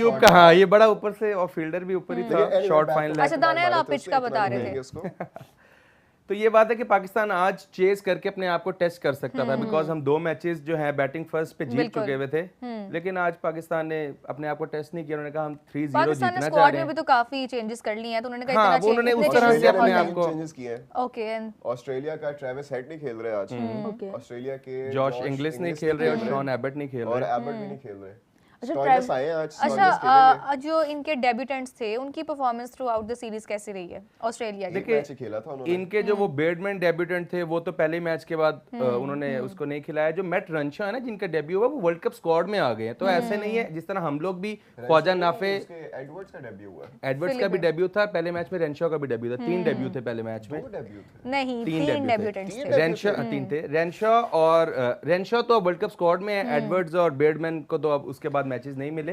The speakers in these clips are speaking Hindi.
ट्यूब का, हाँ ये बड़ा ऊपर से और फील्डर भी ऊपर ही था, शॉर्ट फाइनल। अच्छा दानियाल आप पिच का बता रहे थे। तो ये बात है कि पाकिस्तान आज चेज करके अपने आप को टेस्ट कर सकता था, बिकॉज हम 2 मैचेस जो है बैटिंग फर्स्ट पे जीत चुके हुए थे, लेकिन आज पाकिस्तान ने अपने आप को टेस्ट नहीं किया। उन्होंने कहा हम 3-0 पाकिस्तान ने जीतना चाह स्क्वाड रहे में भी हैं। तो काफी चेंजेस कर लिए हैं, तो उन्होंने कहा हाँ, इतना वो उन्होंने इतने उस तरह से changes अपने बहुत आप को चेंजेस किए हैं। हैं। ओके ऑस्ट्रेलिया का ट्रेविस हेड नहीं खेल रहे आज। ऑस्ट्रेलिया के जॉश इंग्लिश नहीं खेल रहे और शॉन एबट नहीं खेल और रहे। एबर्ट भी नहीं खेल रहे। अच्छा, स्टॉयनिस आए हैं आज, स्टॉयनिस अच्छा जो इनके डेब्यूटेंट्स थे उनकी performance through out the series कैसी रही है ऑस्ट्रेलिया की? एक मैच ही खेला था उन्होंने। इनके जो वो बेडमैन डेब्यूटेंट थे वो तो पहले मैच के बाद उन्होंने उसको नहीं खिलाया। जो मैट रंशा है ना, जिनका डेब्यू हुआ, वो वर्ल्ड कप स्क्वाड में आ गए हैं। तो ऐसे नहीं है जिस तरह हम लोग भी ख्वाजा नाफे, उसके एडवर्ड्स का डेब्यू हुआ। एडवर्ड्स का भी डेब्यू था पहले मैच में, रेंशा का भी डेब्यू था। 3 डेब्यू थे पहले मैच में। 2 डेब्यू थे। नहीं, 3 डेब्यूटेंट्स थे। रेंशा 3 थे। रेंशा तो वर्ल्ड कप स्क्वाड में है। एडवर्ड्स और बेडमैन को तो अब उसके बाद मैचेस नहीं मिले।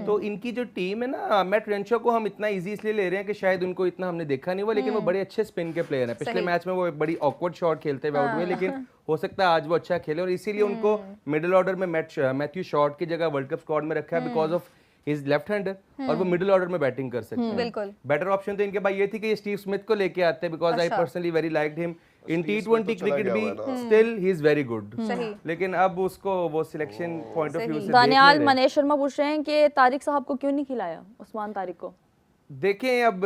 तो इनकी जो टीम है ना, मैट रेंशा को हम इतना इजी इसलिए ले रहे हैं कि शायद उनको इतना हमने देखा नहीं हुआ, लेकिन वो बड़े अच्छे स्पिन के प्लेयर हैं। पिछले मैच में वो एक बड़ी ऑकवर्ड शॉट खेलते हुए आउट हुए, लेकिन हो सकता है आज वो अच्छा खेले, और इसीलिए उनको मिडिल ऑर्डर में मैथ्यू शॉर्ट की जगह वर्ल्ड कप स्क्वाड में रखा है, because of is left hander, और वो मिडिल ऑर्डर में बैटिंग कर सकते हैं। बिल्कुल। बेटर ऑप्शन तो इनके पास ये थी कि ये स्टीव स्मिथ को लेके आते हैं, because I personally very liked him in T20 cricket भी। Still he is very good, लेकिन अब उसको वो सिलेक्शन पॉइंट ऑफ व्यू से दानियाल मनीष शर्मा पूछ रहे हैं कि तारिक साहब को क्यों नहीं खिलाया, उस्मान तारिक को? देखें अब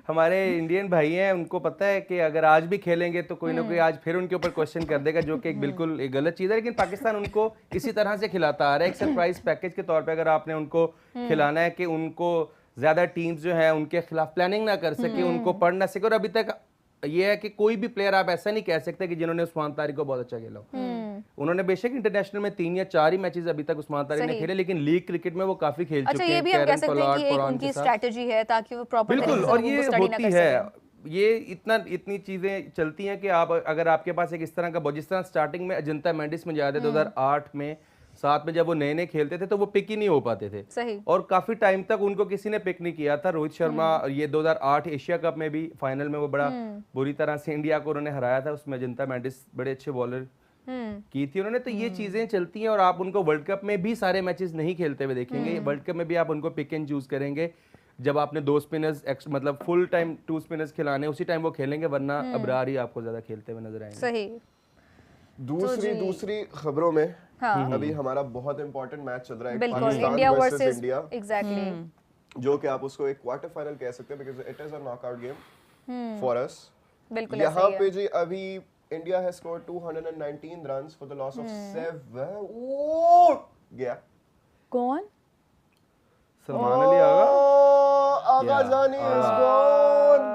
हमारे इंडियन भाई हैं, उनको पता है कि अगर आज भी खेलेंगे तो कोई ना कोई आज फिर उनके ऊपर क्वेश्चन कर देगा, जो कि एक बिल्कुल एक गलत चीज़ है। लेकिन पाकिस्तान उनको इसी तरह से खिलाता आ रहा है, एक सरप्राइज पैकेज के तौर पे। अगर आपने उनको खिलाना है कि उनको ज़्यादा टीम्स जो है उनके खिलाफ प्लानिंग ना कर सके, उनको पढ़ ना सके। और अभी तक ये है कि कोई भी प्लेयर आप ऐसा नहीं कह सकते कि जिन्होंने उस्मान तारिक को बहुत अच्छा खेला हो। उन्होंने बेशक इंटरनेशनल में 3 या 4 ही मैचेस अभी तक उस्मान तारिक ने खेले, लेकिन लीग क्रिकेट में वो काफी खेल चुके हैं। अच्छा, ये भी हम कह सकते हैं कि एक उनकी स्ट्रेटजी है ताकि वो प्रॉपर बिल्कुल, और ये होती है, ये इतनी चीजें चलती हैं कि आप अगर आपके पास एक इस तरह का, जिस तरह स्टार्टिंग में अजंता मेंडिस में याद है 2008 में 7 में जब वो नए खेलते थे तो वो पिक ही नहीं हो पाते थे। सही। और काफी टाइम तक उनको किसी ने पिक नहीं किया था। रोहित शर्मा ये 2008 एशिया कप में भी फाइनल में वो बड़ा बुरी तरह से इंडिया को उन्होंने हराया था, उसमें अजंता मेंडिस बड़े अच्छे बॉलर की थी उन्होंने। तो ये चीजें चलती हैं, और आप उनको वर्ल्ड कप में भी सारे मैचेस नहीं खेलते हुए देखेंगे। वर्ल्ड कप में भी आप उनको पिक एंड चूज करेंगे, जब आपने 2 स्पिनर्स मतलब फुल टाइम 2 स्पिनर्स खिलाने, उसी टाइम वो खेलेंगे, वरना अबरार ही आपको ज्यादा खेलते हुए नजर आएंगे। सही। दूसरी खबरों में अभी हमारा बहुत इंपॉर्टेंट मैच चल रहा है, बिल्कुल, इंडिया वर्सेस इंडिया, एग्जैक्टली, जो कि आप उसको एक क्वार्टर फाइनल कह सकते हैं, because it is a knockout game for us. बिल्कुल यहाँ पे जी अभी India has scored 219 runs for the loss of 7। ओ गया कौन? सलमान अली आगा जानी is gone.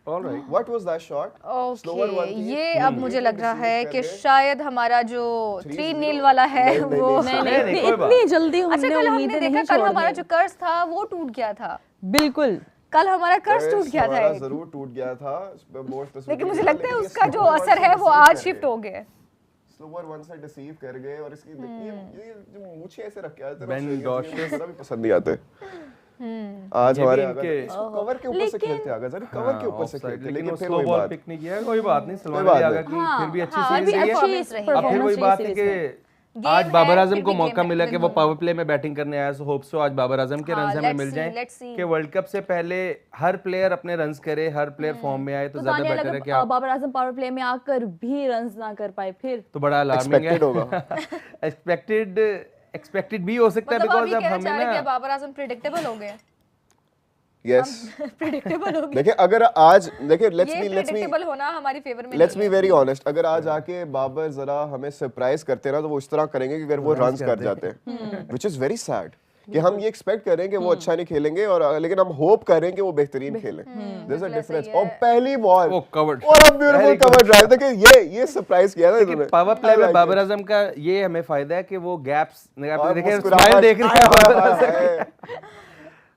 Alright, what was that shot? Okay, ये अब मुझे लग रहा है कि शायद हमारा जो 3-0 वाला है वो नहीं, कोई बात। इतनी जल्दी अच्छा, हमने कल उम्मीदें हमने नहीं देखा, कल हमारा छोड़नी। जो कर्ज था वो टूट गया था। बिल्कुल, कल हमारा कर्ज टूट गया था हमारा एक। जरूर टूट गया था, लेकिन मुझे लगता है उसका जो असर है वो आज शिफ्ट हो गया। स्लोवर वन से डिसीव कर गए, और इसकी ये जो मूछें ऐसे रख के आते हैं, बेन डॉशेस भी पसंद नहीं आते। आज हमारे इनके इसको कवर के ऊपर से खेलते आगा जानी, कवर के ऊपर से खेलते, लेकिन फिर स्लो वही बॉल बात, पिक नहीं किया, कोई बात नहीं। सलमान अली आगा की फिर भी अच्छी सीरीज रही है। अब फिर वही बात है कि आज बाबर आजम को मौका मिला कि वो पावर प्ले में बैटिंग करने आया, सो होप सो आज बाबर आजम के रन्स हमें मिल जाएं कि वर्ल्ड कप से पहले हर प्लेयर अपने रन्स करे, हर प्लेयर फॉर्म में आए, तो ज्यादा बेटर है कि आप बाबर आजम पावर प्ले में आकर भी रन्स ना कर पाए, फिर तो बड़ा अलार्मिंग है। एक्सपेक्टेड भी हो सकता है, बिकॉज़ अब हमें ना बाबर आजम प्रेडिक्टेबल हो गए। यस प्रेडिक्टेबल हो गए। देखिए अगर आज देखिए लेट्स प्रेडिक्टेबल होना हमारी फेवर में बी वेरी ऑनेस्ट, अगर आज आके बाबर जरा हमें सरप्राइज करते ना, तो वो इस तरह करेंगे कि अगर वो रन्स कर जाते हैं, व्हिच इज वेरी सैड कि हम ये एक्सपेक्ट कर रहे हैं कि वो अच्छा नहीं खेलेंगे, और लेकिन हम होप कर रहे हैं कि वो बेहतरीन खेलें। There is a difference. और पहली बॉल वो कवर्ड, और अब ब्यूटीफुल कवर ड्राइव, देखिए ये सरप्राइज किया ना इन्होंने। पावर प्ले में बाबर आजम का ये हमें फायदा है कि वो गैप्स देखिए, स्माइल देख रहे हैं।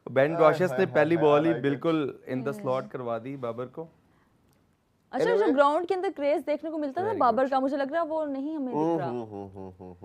बेन डॉशेस ने पहली बॉल ही बिल्कुल इन द स्लॉट करवा दी बाबर को। अच्छा, जो ग्राउंड के अंदर क्रेज देखने को मिलता था बाबर का, मुझे लग रहा है वो नहीं हमें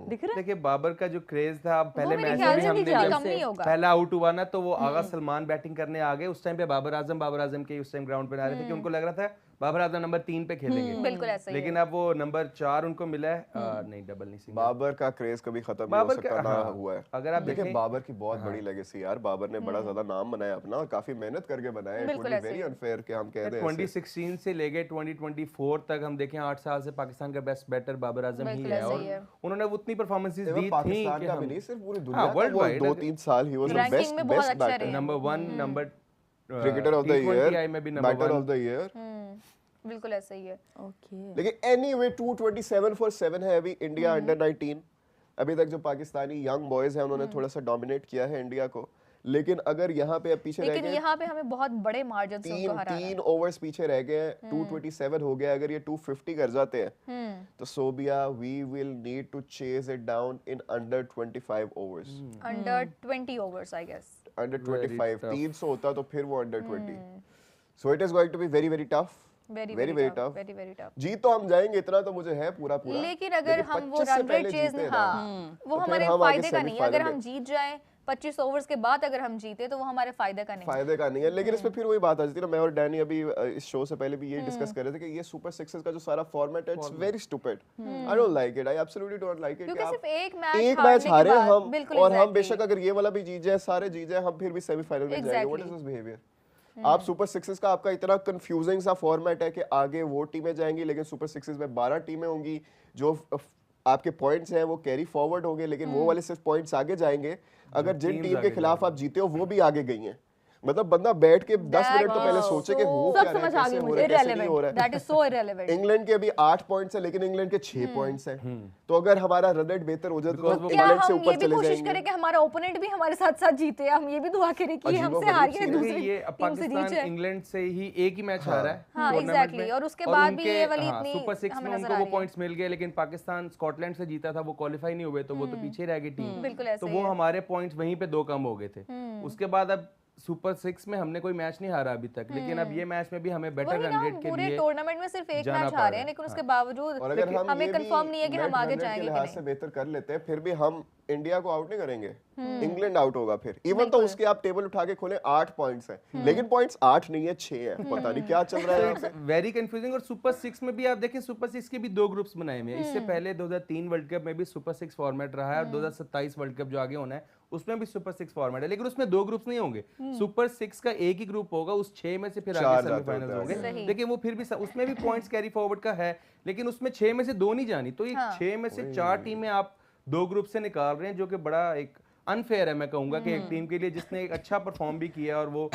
दिख रहा। देखिए बाबर का जो क्रेज था, पहले मैच ख्याल में से हमने कम नहीं होगा। पहला आउट हुआ ना, तो वो आगा सलमान बैटिंग करने आ गए। उस टाइम पे बाबर आजम के उस टाइम ग्राउंड पे आ रहे थे कि उनको लग रहा था बाबर आजम नंबर 3 पे खेलेंगे, बिल्कुल ऐसा ही लेकिन अब वो नंबर 4 उनको मिला है, नहीं डबल नहीं सिंगल। बाबर का क्रेज कभी खत्म नहीं हो बाबर सकता का, ना हाँ, हुआ है। अगर आप देखिए देखें, बाबर की बहुत बड़ी लेगेसी यार, बाबर ने बड़ा ज्यादा नाम बनाया अपना और काफी मेहनत करके बनाया। It would be very unfair कि हम कह दें 2016 से लेके 2024 तक हम देखें 8 साल से पाकिस्तान का बेस्ट बैटर बाबर आजम ही है, और उन्होंने उतनी परफॉर्मेंसेस दी थी पाकिस्तान कि का भी हम नहीं, सिर्फ पूरी दुनिया का, वर्ल्ड वो वाइड 2-3 साल ही वाज द रैंकिंग बेस्ट में बहुत अच्छा बैटर, रहे। Number 1, number cricketer of the year, में भी number batter 1। Of the year. बिल्कुल ऐसा ही है। ओके लेकिन एनीवे 227 फॉर 7 है अभी इंडिया अंडर 19। अभी तक जो पाकिस्तानी यंग बॉयज हैं उन्होंने थोड़ा सा डोमिनेट किया है इंडिया को, लेकिन अगर यहाँ पे अब पीछे रह लेकिन गए, यहाँ पे हमें बहुत बड़े मार्जिन से उनको हराना है। 3 ओवर्स पीछे रह गए, 227 हो गया, अगर ये 250 कर जाते हैं तो सोबिया we will need to chase it down in under 25 overs. Under 20 overs I guess. Under 25 300 होता तो फिर वो under 20, so it is going to be very very tough, very tough. जीत तो हम जाएंगे, इतना तो मुझे है पूरा पूरा, लेकिन अगर हम वो 25 से रन पहले रेट चेज जीते ना, हाँ वो तो फिर हमारे हम आगे फायदे का नहीं है। अगर सेमीफाइनल हम जीत जाएं 25 ओवर्स के बाद अगर हम जीते तो वो हमारे फायदे का नहीं है। फायदे का नहीं है। लेकिन इसमें फिर वही बात आ जाती है ना, मैं और डैनी अभी इस शो से पहले भी ये डिस्कस कर रहे थे कि ये सुपर सिक्सेस का जो सारा फॉर्मेट है, it's very stupid. I don't like it, I absolutely don't like it. क्योंकि सिर्फ एक एक मैच मैच हारे हम, बिल्कुल और हम बेशक अगर ये वाला भी जीत जाए, सारे जीत जाए, हम फिर भी सेमीफाइनल में जाएंगे। What is this behaviour? आप सुपर सिक्सेस का आपका इतना कंफ्यूजिंग सा फॉर्मेट है कि आगे वो टीमें जाएंगी, लेकिन सुपर सिक्सेस में 12 टीमें होंगी, जो आपके पॉइंट्स हैं वो कैरी फॉरवर्ड होंगे, लेकिन वो वाले सिर्फ पॉइंट्स आगे जाएंगे अगर जिन टीम के खिलाफ आप जीते हो वो भी आगे गई हैं। मतलब बंदा बैठ के 10 मिनट तो पहले सोचे कि हो क्या रहा है, कैसे हो रहा है, कैसे नहीं हो रहा है। That is so irrelevant. England के अभी 8 पॉइंट्स है, लेकिन इंग्लैंड के 6 पॉइंट्स हैं। तो अगर हमारा रन रेट बेहतर हो जाए तो क्या इंग्लैंड से हम ऊपर ये भी चले कोशिश जाएंगे। करें कि हमारा ओपोनेंट भी हमारे साथ साथ जीते? हम ये भी दुआ करें कि हमसे हार के दूसरी ये टीम से जीत पाकिस्तान जाए। इंग्लैंड से ही एक ही मैच हारा है हाँ टूर्नामेंट एग्जैक्टली, में, और उसके बाद भी उनके, ये वाली हाँ, इतनी सुपर 6 हमें में नजर उनको आ वो रही है। पॉइंट्स मिल गए, लेकिन पाकिस्तान स्कॉटलैंड से जीता था, वो क्वालिफाई नहीं हुए, तो वो तो पीछे रह गई टीम। बिल्कुल ऐसे तो ही वो है। हमारे पॉइंट्स वहीं पे 2 कम हो गए थे। उसके बाद अब सुपर 6 में हमने कोई मैच नहीं हारा अभी तक, लेकिन अब ये मैच में भी हमें बेटर वही रन ना, रेट हम के पूरे लिए टूर्नामेंट में सिर्फ एक जाना मैच पड़ हारे रहा हैं, है। लेकिन उसके और बावजूद अगर हम हमें ये कंफर्म भी नहीं है कि नेट हम आगे रन रेट के जाएंगे कि लिहाज से नहीं। बेहतर कर लेते हैं, फिर भी हम इंडिया को आउट नहीं करेंगे, इंग्लैंड आउट होगा फिर। इवन तो उसके आप टेबल उठा के खोले 8 पॉइंट्स हैं, लेकिन पॉइंट्स 8 नहीं है, 6 है। पता नहीं क्या चल रहा है यहाँ पे। Very confusing. और सुपर 6 में भी आप देखें, सुपर 6 के भी 2 ग्रुप्स बनाए हुए हैं। इससे पहले 2003 वर्ल्ड कप में भी सुपर 6 फॉर्मेट रहा है, और 2027 वर्ल्ड कप जो आगे होना है उसमें भी सुपर 6 फॉर्मेट है, लेकिन उसमें 2 ग्रुप्स नहीं होंगे। सुपर 6 का एक ही ग्रुप होगा, उस 6 में से फिर आगे सेमीफाइनल्स होंगे। लेकिन वो फिर भी उसमें भी पॉइंट्स कैरी फॉरवर्ड का है, लेकिन उसमें 6 में से 2 नहीं जानी। तो ये 6 में से 4 टीमें आप 2 ग्रुप से निकाल रहे हैं, जो कि बड़ा एक अनफेयर है, मैं कहूंगा कि एक टीम के लिए जिसने एक अच्छा परफॉर्म भी किया, और वो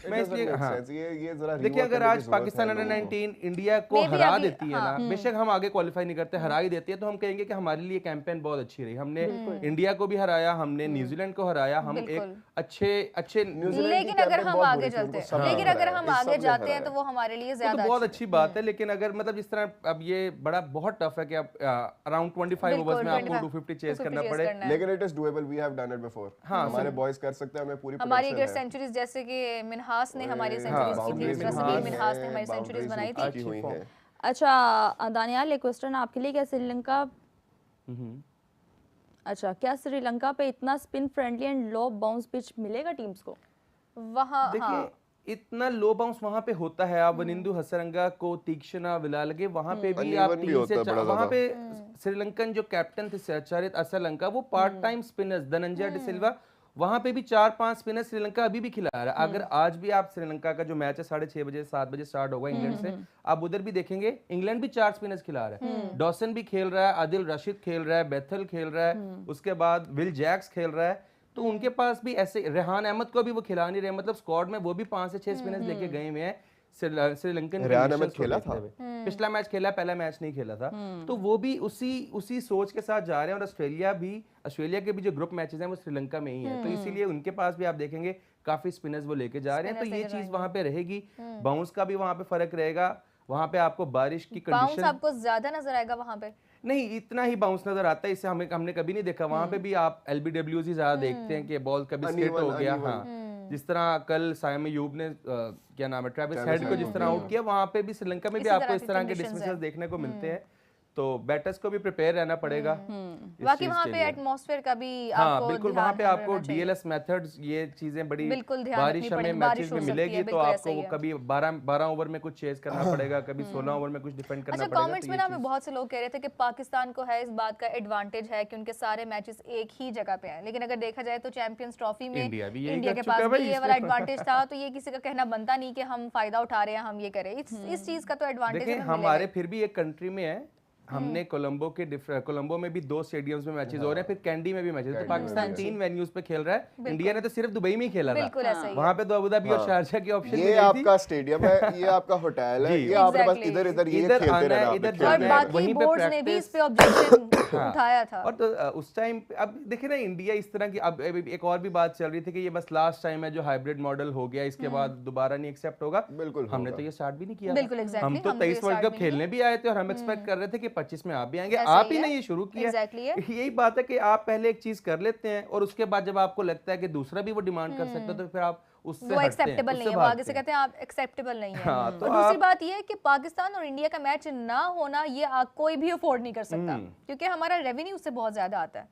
मैं इसलिए हाँ ये जरा देखिए, अगर आज पाकिस्तान अंडर 19 इंडिया को हरा देती है ना, बेशक हम आगे क्वालिफाई नहीं करते, हरा ही देती है, तो हम कहेंगे कि हमारे लिए कैंपेन बहुत अच्छी रही। हमने इंडिया को भी हराया, हमने न्यूजीलैंड को हराया, हम एक अच्छे लेकिन अगर हम आगे चलते हैं, लेकिन अगर हम आगे जाते हैं तो वो हमारे लिए ज्यादा बहुत अच्छी बात है। लेकिन अगर मतलब जिस तरह अब ये बड़ा बहुत टफ है कि आप अराउंड 25 ओवर्स में आपको 250 चेस करना पड़े, लेकिन it is doable, we have done it before. हमारे बॉयज कर सकते हैं, हमें पूरी हमारी अगर सेंचुरीज जैसे कि मिन्हास ने हमारी सेंचुरीज की थी, रसबीर मिन्हास ने हमारी सेंचुरीज बनाई थी। अच्छा दानियाल, एक क्वेश्चन आपके लिए, क्या श्रीलंका क्या श्रीलंका पे इतना spin friendly and low bounce pitch मिलेगा टीम्स को? वहाँ देखिए इतना लो बाउंस वहां पे होता है। आप वनिंदु हसरंगा को, तीक्ष्णा विलालगे, वहां पे भी आप 3 से 4, वहां पे श्रीलंकन जो कैप्टन थे सचारित असलंका, वो part time spinners Dhananjaya de Silva, वहां पे भी 4-5 स्पिनर श्रीलंका अभी भी खिला रहा है। अगर आज भी आप श्रीलंका का जो मैच है 6:30 बजे 7 बजे स्टार्ट होगा इंग्लैंड से, आप उधर भी देखेंगे इंग्लैंड भी 4 स्पिनर्स खिला रहा है। डॉसन भी खेल रहा है, आदिल रशीद खेल रहा है, बेथल खेल रहा है, उसके बाद विल जैक्स खेल रहा है। तो उनके पास भी ऐसे, रेहान अहमद को भी वो खिला नहीं रहे, मतलब स्क्वाड में वो भी 5 से 6 स्पिनर्स लेके गए हुए हैं। श्रीलंकन रेहान अहमद खेला था, पिछला मैच खेला, पहला मैच नहीं खेला था। तो वो भी उसी सोच के साथ जा रहे हैं। और ऑस्ट्रेलिया के भी जो ग्रुप मैचेस हैं वो श्रीलंका में ही है, तो इसीलिए उनके पास भी आप देखेंगे काफी स्पिनर्स वो लेके जा रहे हैं। तो ये चीज वहां पे रहेगी, बाउंस का भी वहां पे फर्क रहेगा। वहां पे आपको बारिश की कंडीशन, आपको ज्यादा नजर आएगा वहां पे? नहीं, इतना ही बाउंस नजर आता है, इससे हमने कभी नहीं देखा। वहां पे भी आप एलबीडब्ल्यूज ही ज्यादा देखते हैं कि बॉल कभी स्किट हो गया। हाँ, जिस तरह कल साइम अयूब ने क्या नाम है, ट्रेविस हेड को जिस तरह आउट किया, वहां पे भी श्रीलंका में भी आपको इस तरह के डिसमिसल्स देखने को मिलते हैं। तो बैटर्स को भी प्रिपेयर रहना पड़ेगा इस बाकी चीज़ वहाँ के पे लिए। एटमॉस्फेयर का भी हाँ आपको बिल्कुल, ध्यान वहाँ पे में आपको रखना चाहिए। डीएलएस मेथड्स ये चीजें बड़ी बिल्कुल ध्यान बारिश रखनी हमें पड़ेगी, मैचेस बारिश में हो सकती है, मिलेगी तो बिल्कुल ऐसा आपको ही वो है। कभी 12 ओवर में कुछ चेज करना पड़ेगा, कभी 16 ओवर में कुछ डिफेंड करना अच्छा, पड़ेगा। कमेंट्स तो में ये ना हमें चीज़- बहुत से लोग कह रहे थे कि पाकिस्तान को है इस बात का एडवांटेज है कि उनके सारे मैचेस एक ही जगह पे हैं, लेकिन अगर देखा जाए तो चैंपियंस ट्रॉफी में इंडिया भी यही इंडिया कर के चुका पास है भी भाई ये वाला इसमें। एडवांटेज था, तो ये किसी का कहना बनता नहीं कि हम फायदा उठा रहे हैं, हम ये करें। इस चीज का तो एडवांटेज देखें हमारे फिर भी एक कंट्री में है, हमने कोलंबो के कोलंबो में भी 2 स्टेडियम्स में मैचेस हो रहे हैं, फिर कैंडी में भी मैचेस। तो पाकिस्तान 3 वेन्यूज पे खेल रहा है, इंडिया ने तो सिर्फ दुबई में ही खेला था। बिल्कुल ऐसा ही है। वहां पे तो अबू धाबी और शारजा की ऑप्शन ये आपका स्टेडियम है, ये आपका होटल है, ये आपके पास Exactly. इधर इधर ये इधर खेलते आना है, रहना, इधर आपने और जाना खेलना है, है। बाकी वहीं पे बोर्ड्स ने भी practice- इस पे ऑब्जेक्शन उठाया था। और तो उस टाइम अब देखिए ना, इंडिया इस तरह की अब एक और भी बात चल रही थी कि ये बस लास्ट टाइम है जो हाइब्रिड मॉडल हो गया, इसके बाद दोबारा नहीं एक्सेप्ट होगा। बिल्कुल हमने होगा। तो ये स्टार्ट भी नहीं किया बिल्कुल, था। exactly, हम तो हम तो ये 23 वर्ल्ड start कप भी नहीं खेलने भी आए थे और हम एक्सपेक्ट कर रहे थे कि 25 में आप भी आएंगे, ऐसा आप ही ही ने है। ये शुरू किया। Exactly है। यही बात है कि आप पहले एक चीज कर लेते हैं और उसके बाद जब आपको लगता है कि दूसरा भी वो डिमांड कर सकता है तो फिर आप उससे वो हटते हैं, एक्सेप्टेबल नहीं उससे है, वो आगे भागते से हैं। कहते हैं आप एक्सेप्टेबल नहीं है। हाँ, तो और दूसरी आप- बात ये है कि पाकिस्तान और इंडिया का मैच ना होना ये कोई भी अफोर्ड नहीं कर सकता, क्योंकि हमारा रेवेन्यू उससे बहुत ज्यादा आता है।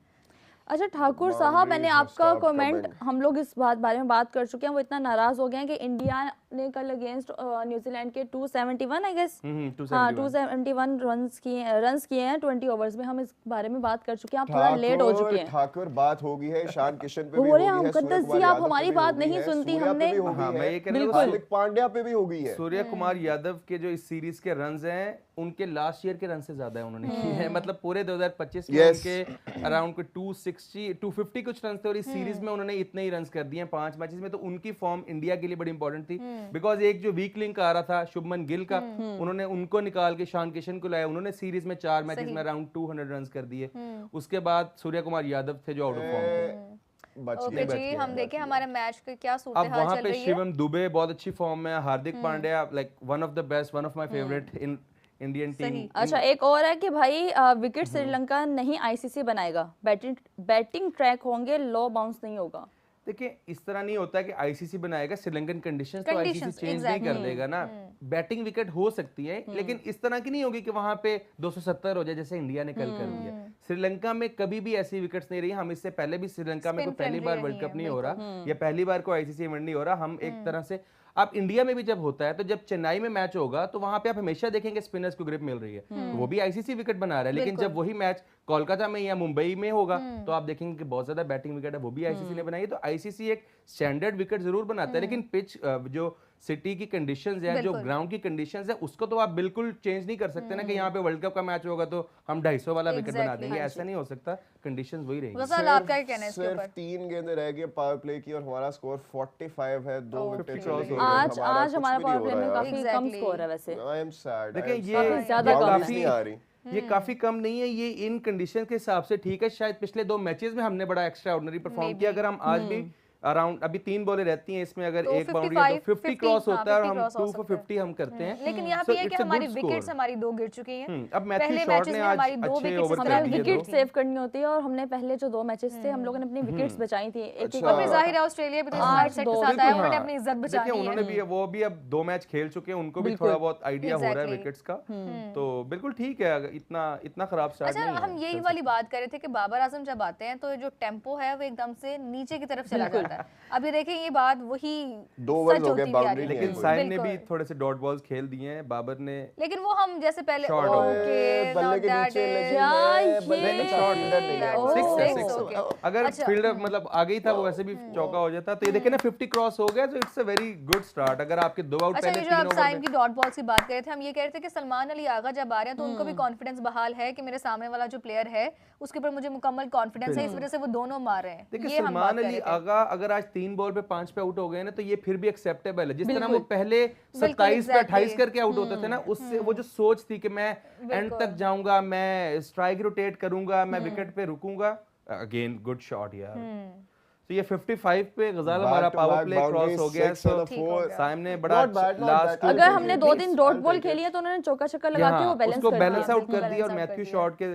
अच्छा ठाकुर साहब, Boundaries मैंने have आपका stopped कमेंट, coming. हम लोग इस बारे में बात कर चुके हैं, वो इतना नाराज हो गए हैं कि इंडिया ने कल अगेंस्ट न्यूजीलैंड के 271 आई गेस, 271। हाँ 271 रन्स किए हैं 20 ओवर्स में। हम इस बारे में बात कर चुके हैं, आप थोड़ा लेट हो चुके हैं। ठाकुर बात हो गई है, ईशान किशन पे वो भी बोले, हो गई है, मुकद्दस सूर्य जी, कुमार आप यादव पे हमारी भी बात हो गई नहीं है, सुनती, सूर्या पे हमने- भी हो हाँ, गई मैं है, ये कहने लगा, हार्दिक पांड्या पे भी हो गई है। सूर्य कुमार यादव के जो इस सीरीज के रन्स हैं उनके लास्ट ईयर के रन से ज्यादा है उन्होंने किए हैं। मतलब पूरे 2025 में Yes. उनके अराउंड कोई 260 250 कुछ रन थे और इस सीरीज में उन्होंने इतने ही रन्स कर दिए हैं 5 मैचेस में। तो उनकी फॉर्म इंडिया के लिए बड़ी इंपॉर्टेंट थी, बिकॉज एक जो वीक लिंक आ रहा था शुभमन गिल का, उन्होंने उनको निकाल के ईशान किशन को लाया, उन्होंने सीरीज में 4 मैचेस में अराउंड 200 रन कर दिए। उसके बाद सूर्य कुमार यादव थे जो आउट ऑफ फॉर्म थे। बच ओके गए, बच जी, गए, हम बच देखें गए। हमारे मैच के क्या सूरत अब हाल वहां चल पे रही है। शिवम दुबे बहुत अच्छी फॉर्म में, Hardik Pandya like one of the best, one of my favourite in Indian team. अच्छा, एक और है कि भाई विकेट श्रीलंका नहीं आईसीसी बनाएगा, बैटिंग ट्रैक होंगे, लो बाउंस नहीं होगा। देखिए इस तरह नहीं होता कि आईसीसी बनाएगा, श्रीलंकन कंडीशंस तो आईसीसी Conditions, चेंज नहीं कर exactly. देगा ना। बैटिंग विकेट हो सकती है लेकिन इस तरह की नहीं होगी कि वहां पे 270 हो जाए जैसे इंडिया ने कल कर दिया। श्रीलंका में कभी भी ऐसी विकेट्स नहीं रही। हम इससे पहले भी श्रीलंका में Spin कोई पहली friendly बार रही वर्ल्ड कप है, नहीं हो रहा या पहली बार कोई आईसीसी इवेंट नहीं हो रहा। हम एक तरह से आप इंडिया में भी जब होता है तो जब चेन्नई में मैच होगा तो वहां पे आप हमेशा देखेंगे स्पिनर्स को ग्रिप मिल रही है, तो वो भी आईसीसी विकेट बना रहा है। लेकिन जब वही मैच कोलकाता में या मुंबई में होगा तो आप देखेंगे कि बहुत ज्यादा बैटिंग विकेट है, वो भी आईसीसी ने बनाई है। तो आईसीसी एक स्टैंडर्ड विकेट जरूर बनाता है, लेकिन पिच जो सिटी की कंडीशंस है, जो ग्राउंड की कंडीशंस है, उसको तो आप बिल्कुल चेंज नहीं कर सकते ना कि यहाँ पे वर्ल्ड कप का मैच होगा तो हम 250 वाला विकेट बना देंगे, ऐसा नहीं हो सकता। कंडीशंस वही रहेगी। गज़ल, आपका क्या कहना है इसके सिर्फ ऊपर? 3 गेंदें रह गई पावर प्ले की और हमारा स्कोर 45 है, 2 विकेट चले गए। आज हमारा पावर प्ले में काफी कम Exactly. स्कोर है वैसे। I am sad. देखिए काफी ज्यादा कम है। नहीं आ रही। ये काफी कम नहीं है, ये इन कंडीशन के हिसाब से ठीक है। शायद पिछले 2 मैचेस में हमने बड़ा एक्स्ट्रा ऑर्डिनरी परफॉर्म किया। अगर हम आज भी अराउंड अभी 3 बॉलें रहती हैं इसमें, अगर तो एक बाउंड्री है तो 50 क्रॉस हाँ, होता है और 50 हम क्रॉस हो 2 for सकता है। 50 हम करते हैं। लेकिन यहाँ So पे है कि it's a हमारी good विकेट्स score. हमारी 2 गिर चुकी हैं। अब मैथ्यू पहले शॉट मैचेस ने में आज हमारी 2 अच्छे विकेट्स ओवर हमें कर दिए विकेट 2। सेव करनी होती है और हमने पहले जो 2 मैचेस थे हम लोगों ने अपनी विकेट्स बचाई थी। एक अच्छा। और फिर जाहिर है ऑस्ट्रेलिया भी तो इस माइंडसेट के साथ आया, उन्होंने अपनी इज्जत देखिए बचानी उन्होंने है। भी वो भी अब 2 मैच खेल चुके हैं, उनको भी थोड़ा बहुत आइडिया हो रहा है Exactly. विकेट्स का, तो बिल्कुल ठीक है। अगर इतना खराब स्टार्ट अच्छा, नहीं है। हम यही वाली बात कर रहे थे कि बाबर आजम जब आते हैं तो जो टेम्पो है वो एकदम से नीचे की तरफ चला जाता है। अब ये देखें, ये बात वही 2 ओवर्स सच हो गए, होती भी आ बाउंड्री रही है। लेकिन कोई। साइम ने भी बिल्कुल। थोड़े से डॉट बॉल्स खेल दिए हैं, बाबर ने। लेकिन वो हम जैसे पहले Short हो गए। ओके बल्ले के नीचे क्या लगे, बल्ले ये- के साथ फील्डर नहीं है। Oh, Six है, six, six। okay. अगर अच्छा, फील्डर मतलब आ गई था वो वैसे भी चौका हो जाता। तो ये देखिए ना 50 क्रॉस हो गया, तो it's a very good start. अगर आपके 2 आउट अच्छा, पहले ये जो 3 आप ओवर साइम में की डॉट बॉल्स की बात कर रहे थे, हम ये कह रहे थे कि सलमान अली आगा जब आ रहे हैं तो उनको भी कॉन्फिडेंस बहाल है कि मेरे सामने वाला जो प्लेयर है उसके ऊपर मुझे मुकम्मल कॉन्फिडेंस है, इस वजह से वो दोनों मार रहे हैं। देखिए ये हम बात सलमान कर अली रहे थे। आगा अगर आज 3 बॉल पे 5 पे आउट हो गए ना तो ये फिर भी एक्सेप्टेबल है। जिस तरह वो पहले 27 पे 28 करके आउट होते थे ना, उससे वो जो सोच थी कि मैं एंड तक जाऊंगा, मैं स्ट्राइक रोटेट करूंगा, मैं विकेट पे रुकूंगा, अगेन गुड शॉट यार। तो ये 55 पे गजल हमारा पावर प्ले क्रॉस हो गया। सो साइम ने बड़ा लास्ट अगर हमने 2-3 डॉट बॉल खेली है तो उन्होंने चौका छक्का लगा के वो बैलेंस उसको कर बैलेंस दिया। आउट कर दिया और Balance out मैथ्यू कर शॉट के